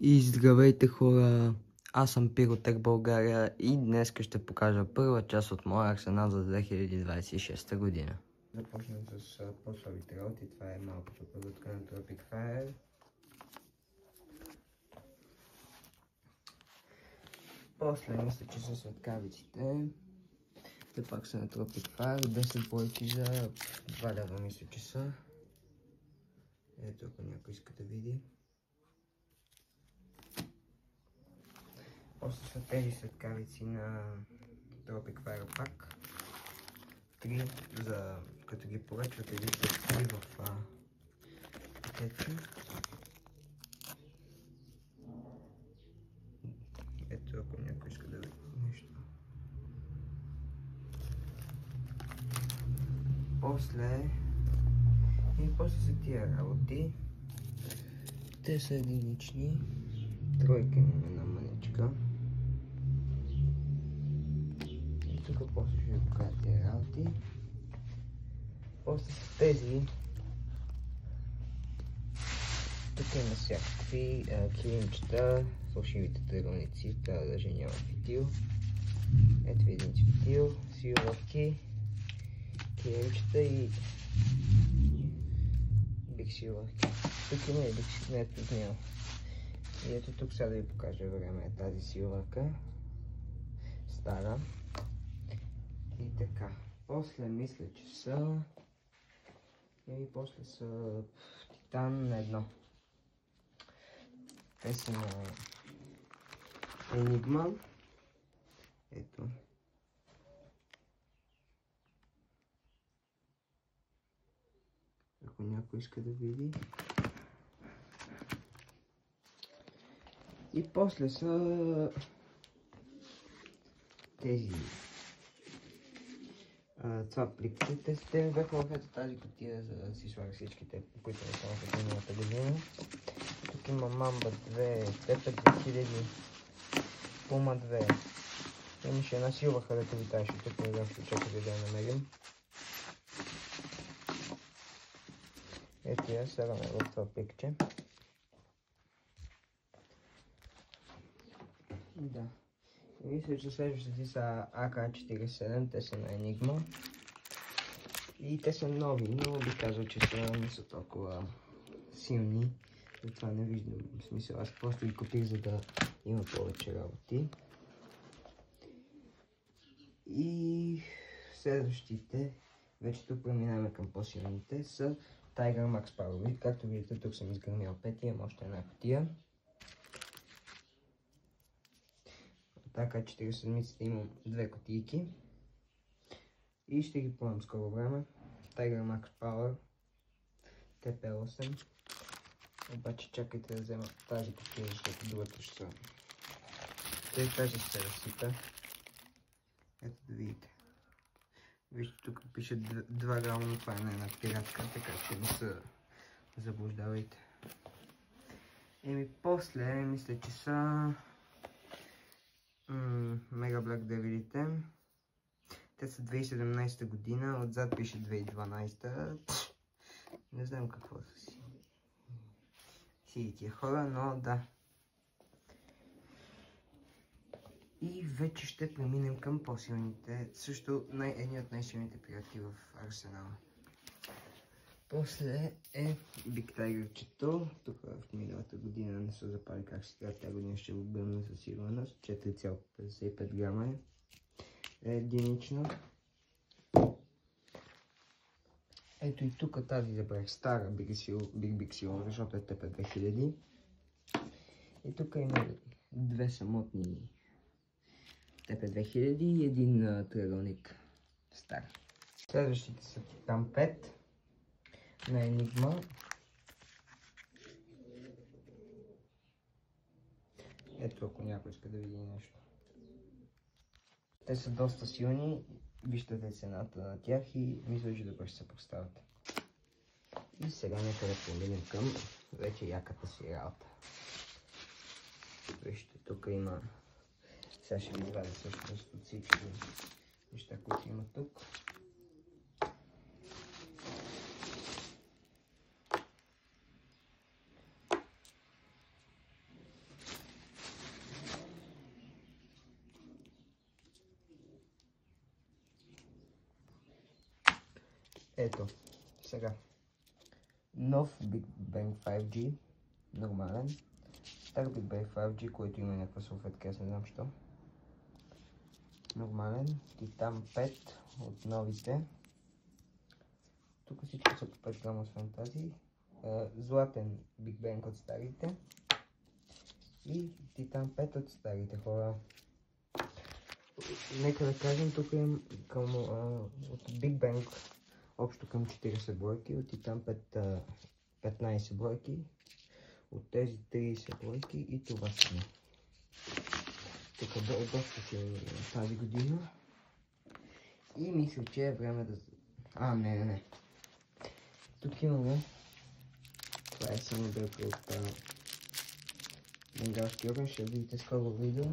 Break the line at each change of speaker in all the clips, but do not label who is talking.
И здравейте хора, аз съм Пиротек България и днес ще покажа първа част от моя арсенал за 2026 година. Започнем с по-слабите работи, това е малкото първотка на Tropic Fire. После мисля, че са светкавиците. Те пак са на Tropic Fire, 10 бойки за 2 лева мисля, че са. Ето, ако някой иска да види. После са тези светкавици на Tropic Fire пак. 3 за като ги поръчвате, вижте 3 в пакетче. Ето, ако някой иска да види нещо. После са тия работи. Те са единични. Тройка имам една маничка. И тук после ще ви покажа тия работи. После са тези. Тук има всякакви килимчета, фалшивите тъгълници, трябва даже няма фитил. Ето един фитил, силовки, килимчета и биг силовки. Тук има и биг силовки, тук няма. И ето тук сега да ви покажа време тази силовка. Стара. И така. После мисля, че са... И после са титан на едно. Те са на Enigma. Ето. Ако някой иска да види. И после са тези. Това пликите. Те бяха в ето тази кутия, за да си слагах всичките, които не са в миналата година. Тук има Mamba 2, Пепе 2000, Puma 2. Имаше една силва, където витаеше, тук не знам, ще чакате да я намерим. Ето я, слагаме в това пликче. Да. И мисля, че следващите са AK-47, те са на Enigma. И те са нови, но би казал, че не са толкова силни. Затова не виждам смисъл. Аз просто ги купих, за да има повече работи. И следващите, вече тук преминаваме към по-силните, са Tiger Max Power. Както видите, тук съм изгърмял 5, имам още една кутия. Така, 47 имам 2 кутийки. И ще ги поемам скоро време. Tiger Max Power TP8. Обаче чакайте да взема тази кутия, защото другата ще са. Тази ще се разсипа. Ето да видите. Вижте, тук пише 2 грама, но това е една пиратка, така че не се заблуждавайте. После мисля, че са Mega Black Devil-ите. Те са 2017 година, отзад пише 2012. Не знам какво са си тия хора, но да. И вече ще преминем към по-силните, също едни от най-силните приятели в арсенала. После е Big Tiger-чето. Тук в миналата година не са запали как се трябва, тази година ще го гръмна със сигурност. 4,55 грама е единично. Ето и тук тази забрах стара Big Silver, защото е TP 2000. И тук има 2 самотни TP 2000 и един триъгълник стар. Следващите са Titan 5 на Enigma. Ето, ако някой иска да види нещо. Те са доста силни, виждате цената на тях и мисля, че добре ще се поставят. И сега нека да преминем към вече яката си работа. Вижте, тук има... Сега ще ви извадя също от всички неща, които има тук. Ето, сега. Нов Big Bang 5G, нормален. Стар Big Bang 5G, който има някаква салфетка, аз не знам що. Нормален. Титан 5 от новите. Тук всички са по 5 грама, освен тази. Златен Big Bang от старите. И Титан 5 от старите хора. Нека да кажем, тук имам от Big Bang общо към 40 бройки, от Титан 5 15 бройки, от тези 30 бройки и това са. Тук доста ще тази година. И мисля, че е време да... Не. Тук имаме... Това е самоделка от бенгалски огън, ще видите скоро видео.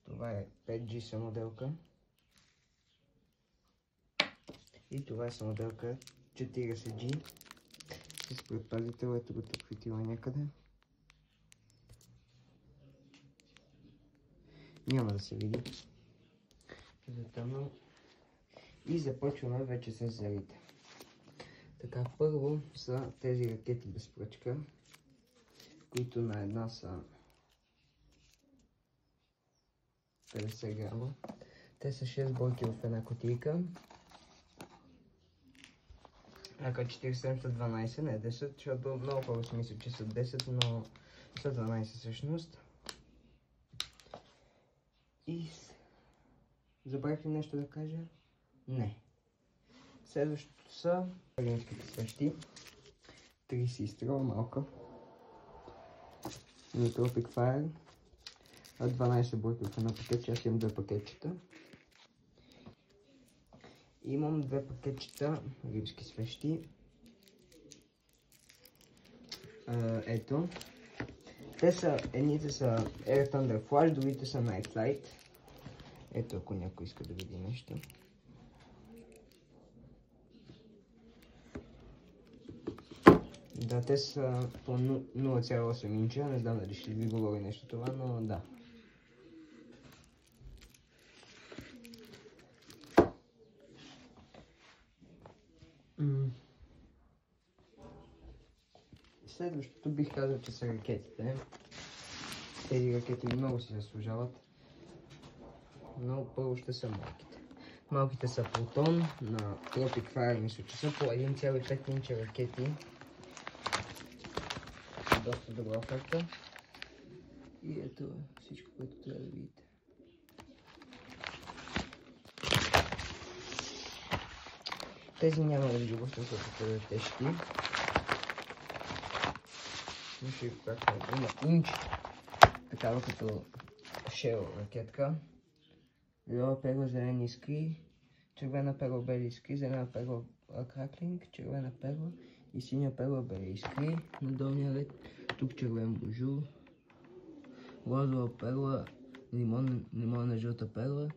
Това е 5G самоделка. И това е самоделка 40G. С предпазител, ето го тук фитила някъде. Няма да се види. Затъмно. И започваме вече с зарите. Така, първо са тези ракети без пръчка, които на една са 50 грама. Те са 6 бройки в една кутийка. Ако 4712, не 10, защото много хора си мислят, че са 10, но са 12 всъщност. И забравих ли нещо да кажа? Не. Следващото са римските свещи. 30 изстрела, малка. На Tropic Fire. 12 бройки в една пакетче, аз имам 2 пакетчета. Имам 2 пакетчета римски свещи. Ето. Те са, едните са Air Thunder Flash, другите са Night Light. Ето, ако някой иска да види нещо. Да, те са по 0,8 инча, не знам дали ще ви говори нещо това, но да. Следващото бих казал, че са ракетите. Тези ракети много си заслужават, но първо ще са малките. Малките са Протон на Tropic Fire, мисля, че са по 1,5 инча ракети. Доста добра оферта. И ето всичко, което трябва да видите. Тези няма да ви го защото са тежки. Ще ви покажа, има инч, такава като шел ракетка. Лила перо, зелени искри, червена перо, бели искри, зелена перо, краклинг, червена перо и синя перо, бели искри. На долния ред тук червен божур, розова перла, лимонна жълта перла,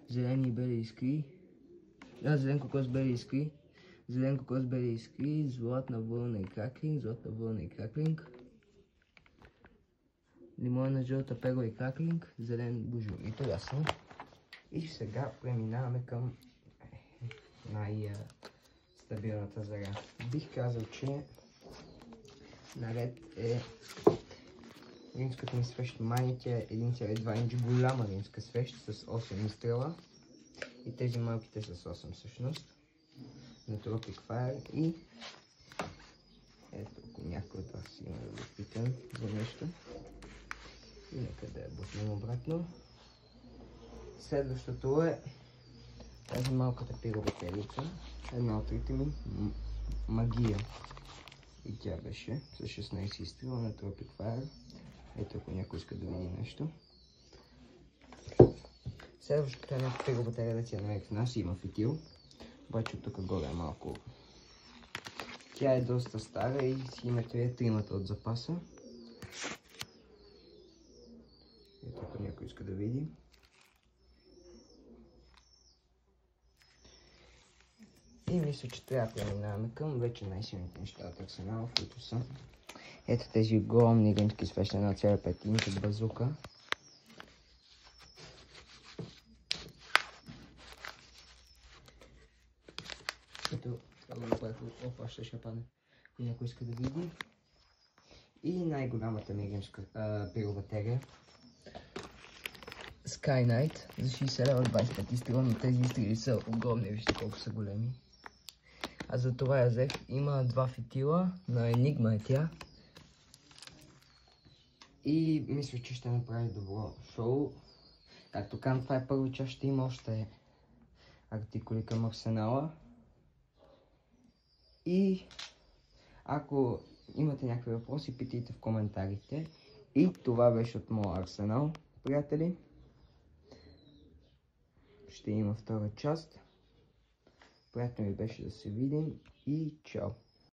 зелени и бели искри, зелен кокос, бели искри, зелен кокос, бели искри, златна вълна и краклинг, лимонна жълта перла и краклинг, зелен божур. И това са. И сега преминаваме към най-стабилната заря. Бих казал, че наред е римската ми свещ Мани, тя е 1,2 инч, голяма римска свещ с 8 изстрела. И тези малките с 8 всъщност. На Tropic Fire. И ето, ако някой от вас има да го питам за нещо. И нека да я бутнем обратно. Следващото е тази малката пирогателица. Една от трите ми. Магия. И тя беше с 16 изстрела на Tropic Fire. Ето, ако някой иска да види нещо. Следващото е една пирогателица на нас, има фитил. Обаче тук горе е малко. Тя е доста стара и си имате тримата от запаса. Ето, ако някой иска да види. И мисля, че трябва да преминаваме към вече най-силните неща от арсенала, които са ето тези огромни римски свещи на 1,5 инча базука. като това го направих, опа, ще падне, ако някой иска да види. И най-голямата ми пиролатерия. Sky Knight за 60 лева 25 изстрела, но тези изстрели са огромни, вижте колко са големи. А за това я взех. Има два фитила, на Енигма е тя. И мисля, че ще направи добро шоу. Както казвам, това е първа част, ще има още артикули към арсенала. И ако имате някакви въпроси, питайте в коментарите. И това беше от моя арсенал, приятели. Ще има втора част. Приятно ми беше да се видим и чао!